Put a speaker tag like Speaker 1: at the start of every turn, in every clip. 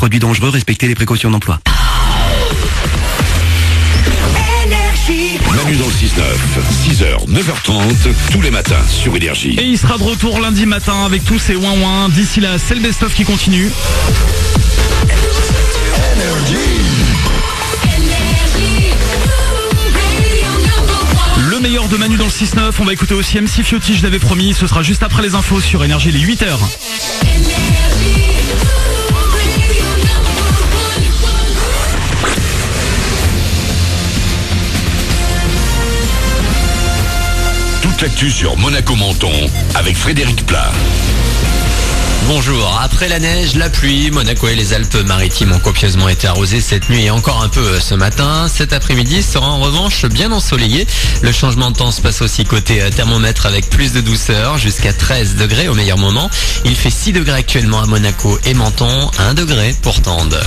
Speaker 1: Produits dangereux, respectez les précautions d'emploi.
Speaker 2: Manu dans le 6-9, 6h, 9h30, tous les matins sur Énergie.
Speaker 3: Et il sera de retour lundi matin avec tous ses ouin-ouin. D'ici là, c'est le best-of qui continue. Le meilleur de Manu dans le 6-9. On va écouter aussi MC Fiotti, je l'avais promis. Ce sera juste après les infos sur Énergie, les 8h.
Speaker 2: Toute l'actu sur Monaco-Menton avec Frédéric Plat.
Speaker 4: Bonjour, après la neige, la pluie, Monaco et les Alpes-Maritimes ont copieusement été arrosés cette nuit et encore un peu ce matin. Cet après-midi sera en revanche bien ensoleillé. Le changement de temps se passe aussi côté thermomètre avec plus de douceur, jusqu'à 13 degrés au meilleur moment. Il fait 6 degrés actuellement à Monaco et Menton, 1 degré pour Tende.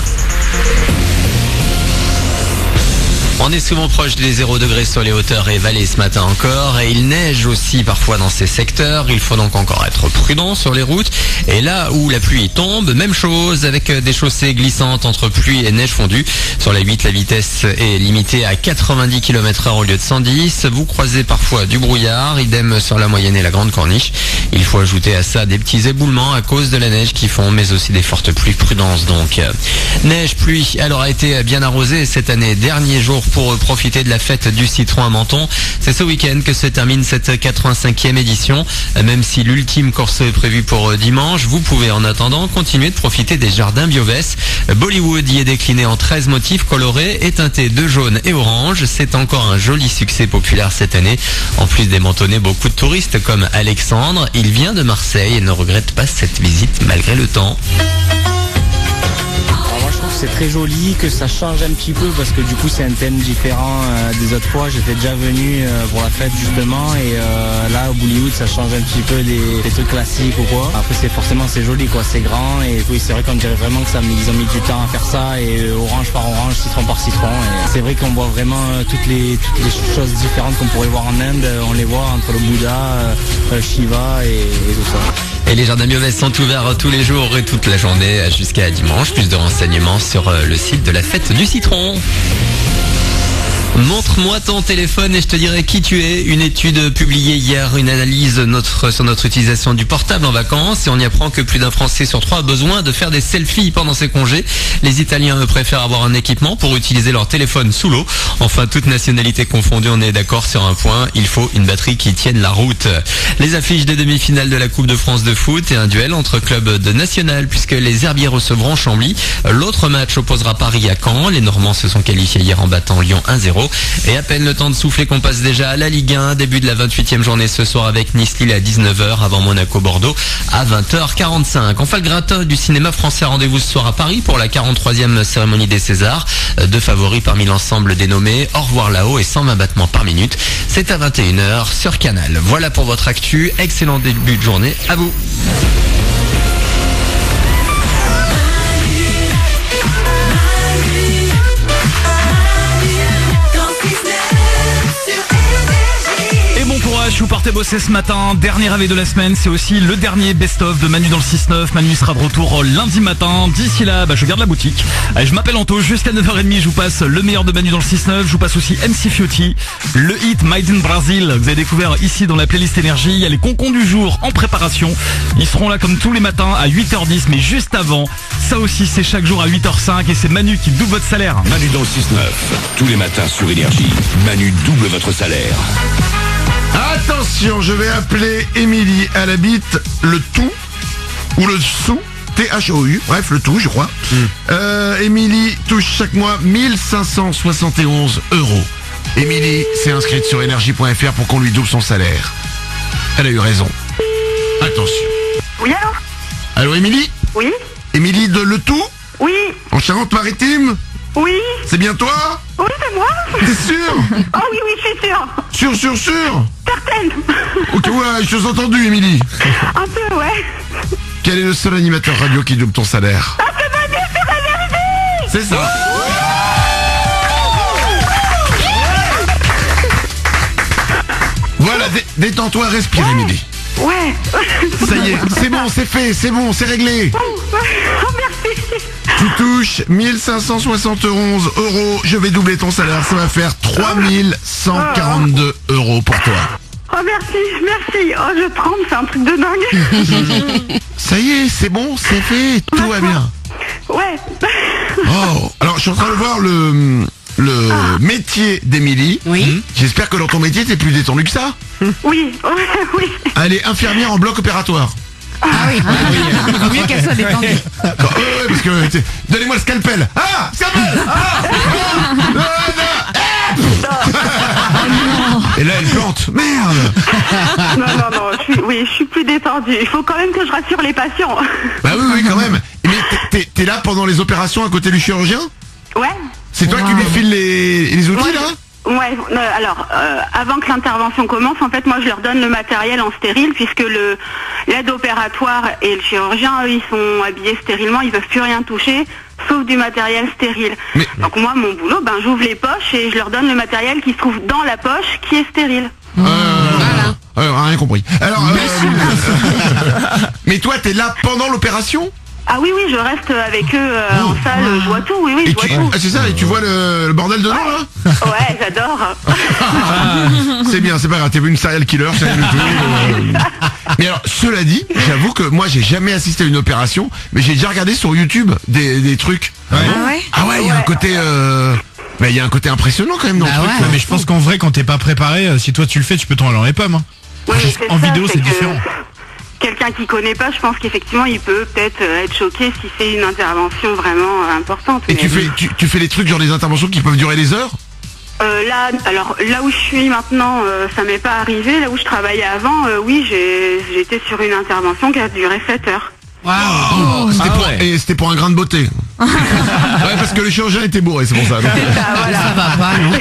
Speaker 4: On est souvent proche des 0 degrés sur les hauteurs et vallées ce matin encore, et il neige aussi parfois dans ces secteurs. Il faut donc encore être prudent sur les routes. Et là où la pluie tombe, même chose avec des chaussées glissantes entre pluie et neige fondue. Sur la 8, la vitesse est limitée à 90 km/h au lieu de 110. Vous croisez parfois du brouillard, idem sur la moyenne et la grande corniche. Il faut ajouter à ça des petits éboulements à cause de la neige qui font, mais aussi des fortes pluies. Prudence donc. Neige, pluie, elle aura été bien arrosée cette année. Dernier jour pour profiter de la fête du citron à Menton. C'est ce week-end que se termine cette 85e édition. Même si l'ultime corso est prévu pour dimanche, vous pouvez en attendant continuer de profiter des jardins Biovès. Bollywood y est décliné en 13 motifs colorés et teintés de jaune et orange. C'est encore un joli succès populaire cette année. En plus des mentonnais, beaucoup de touristes comme Alexandre. Il vient de Marseille et ne regrette pas cette visite malgré le temps.
Speaker 5: C'est très joli, que ça change un petit peu parce que du coup c'est un thème différent des autres fois. J'étais déjà venu pour la fête justement et là au Bollywood ça change un petit peu des trucs classiques ou quoi. Après c'est joli quoi, c'est grand et oui c'est vrai qu'on dirait vraiment que ils ont mis du temps à faire ça et orange par orange, citron par citron. Et c'est vrai qu'on voit vraiment toutes les choses différentes qu'on pourrait voir en Inde, on les voit entre le Bouddha, Shiva et tout ça.
Speaker 4: Et les jardins Biovès sont ouverts tous les jours et toute la journée jusqu'à dimanche. Plus de renseignements sur le site de la fête du citron. Montre-moi ton téléphone et je te dirai qui tu es. Une étude publiée hier, une analyse sur notre utilisation du portable en vacances et on y apprend que plus d'un Français sur 3 a besoin de faire des selfies pendant ses congés. Les Italiens eux préfèrent avoir un équipement pour utiliser leur téléphone sous l'eau. Enfin, toute nationalité confondue, on est d'accord sur un point, il faut une batterie qui tienne la route. Les affiches des demi-finales de la Coupe de France de foot et un duel entre clubs de national puisque les Herbiers recevront Chambly. L'autre match opposera Paris à Caen. Les Normands se sont qualifiés hier en battant Lyon 1-0. Et à peine le temps de souffler qu'on passe déjà à la Ligue 1. Début de la 28e journée ce soir avec Nice-Lille à 19h avant Monaco-Bordeaux à 20h45. Enfin le gratin du cinéma français, rendez-vous ce soir à Paris pour la 43e cérémonie des Césars. 2 favoris parmi l'ensemble dénommés Au revoir là-haut et 120 battements par minute. C'est à 21h sur Canal. Voilà pour votre actu. Excellent début de journée à vous.
Speaker 3: Vous partez bosser ce matin, dernier réveil de la semaine, c'est aussi le dernier best-of de Manu dans le 6-9. Manu sera de retour lundi matin. D'ici là, je garde la boutique. Allez, je m'appelle Anto, jusqu'à 9h30, je vous passe le meilleur de Manu dans le 6-9. Je vous passe aussi MC Fiotti, le hit Made in Brazil. Vous avez découvert ici dans la playlist Énergie. Il y a les concons du jour en préparation. Ils seront là comme tous les matins à 8h10, mais juste avant, ça aussi c'est chaque jour à 8h05 et c'est Manu qui double votre salaire.
Speaker 2: Manu dans le 6-9, tous les matins sur Énergie. Manu double votre salaire.
Speaker 6: Attention, je vais appeler Émilie. Elle habite le Tout ou le Sou, Thou, bref le Tout je crois. Émilie touche chaque mois 1571 €. Émilie s'est inscrite sur énergie.fr pour qu'on lui double son salaire. Elle a eu raison. Attention.
Speaker 7: Oui, allô?
Speaker 6: Allô Émilie?
Speaker 7: Oui?
Speaker 6: Émilie de Le Tout?
Speaker 7: Oui?
Speaker 6: En Charente-Maritime?
Speaker 7: Oui?
Speaker 6: C'est bien toi?
Speaker 7: Oui, c'est moi?
Speaker 6: T'es sûr?
Speaker 7: Oh oui, je suis sûre.
Speaker 6: Sûr?
Speaker 7: Certaine.
Speaker 6: Ok, ouais, je t'ai entendu Émilie.
Speaker 7: Un peu, ouais.
Speaker 6: Quel est le seul animateur radio qui double ton salaire?
Speaker 7: Ah, c'est Manu sur Énergie!
Speaker 6: C'est ça. Voilà, détends-toi, respire Émilie.
Speaker 7: Ouais.
Speaker 6: Ça y est, c'est bon, c'est fait, c'est bon, c'est réglé.
Speaker 7: Oh, merci.
Speaker 6: Tu touches 1571 €. Je vais doubler ton salaire. Ça va faire 3142 € pour toi.
Speaker 7: Oh, merci. Oh, je tremble, c'est un truc de dingue.
Speaker 6: Ça y est, c'est bon, c'est fait. Tout va bien.
Speaker 7: Ouais.
Speaker 6: Oh, alors je suis en train de voir le métier d'Émilie.
Speaker 8: Oui.
Speaker 6: J'espère que dans ton métier, t'es plus détendu que ça.
Speaker 7: Oui.
Speaker 6: Elle est infirmière en bloc opératoire.
Speaker 8: Ah oui. Vaut mieux qu'elle soit détendue.
Speaker 6: Ouais, parce que... Donnez-moi le scalpel. Ah, scalpel. Et là, elle plante. Merde.
Speaker 7: Non, je suis plus détendue. Il faut quand même que je rassure les patients.
Speaker 6: Bah oui, quand même. Mais t'es là pendant les opérations à côté du chirurgien?
Speaker 7: Ouais.
Speaker 6: C'est toi qui lui files les outils, là?
Speaker 7: Ouais, alors, avant que l'intervention commence, en fait, moi, je leur donne le matériel en stérile, puisque l'aide opératoire et le chirurgien, eux, ils sont habillés stérilement, ils peuvent plus rien toucher, sauf du matériel stérile. Donc moi, mon boulot, j'ouvre les poches et je leur donne le matériel qui se trouve dans la poche, qui est stérile.
Speaker 6: Rien compris. Alors, mais toi, t'es là pendant l'opération?
Speaker 7: Ah oui, je reste avec eux en salle, je vois tout, oui, je vois tout.
Speaker 6: Ah, c'est ça, et tu vois le bordel dedans, là?
Speaker 7: Ouais, j'adore.
Speaker 6: C'est bien, c'est pas grave, t'es vu une serial killer, c'est rien du tout. Mais alors, cela dit, j'avoue que moi, j'ai jamais assisté à une opération, mais j'ai déjà regardé sur YouTube des trucs. Ah ouais, il y a un côté... Mais il y a un côté impressionnant quand même dans le truc.
Speaker 9: Ouais, mais je pense qu'en vrai, quand t'es pas préparé, si toi tu le fais, tu peux t'en aller dans les pommes. En vidéo, c'est différent.
Speaker 7: Quelqu'un qui connaît pas, je pense qu'effectivement il peut peut-être être choqué si c'est une intervention vraiment importante.
Speaker 6: Et tu fais les trucs genre des interventions qui peuvent durer des heures?
Speaker 7: Là où je suis maintenant, ça m'est pas arrivé. Là où je travaillais avant, oui, j'étais sur une intervention qui a duré 7 heures.
Speaker 6: Wow. Et c'était pour un grain de beauté. Ouais, parce que le chirurgien était bourré, c'est pour ça. Donc.
Speaker 8: Ça va pas, non?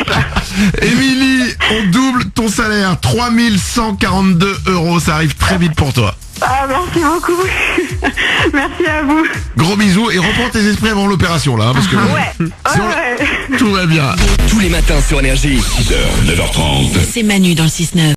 Speaker 6: Émilie, on double ton salaire, 3142 €. Ça arrive très vite pour toi.
Speaker 7: Ah, merci beaucoup. Merci à vous.
Speaker 6: Gros bisous et reprends tes esprits avant l'opération là, parce que
Speaker 7: Ouais.
Speaker 6: tout va bien.
Speaker 2: Tous les matins sur Énergie. 6h, 9h30.
Speaker 8: C'est Manu dans le 6-9.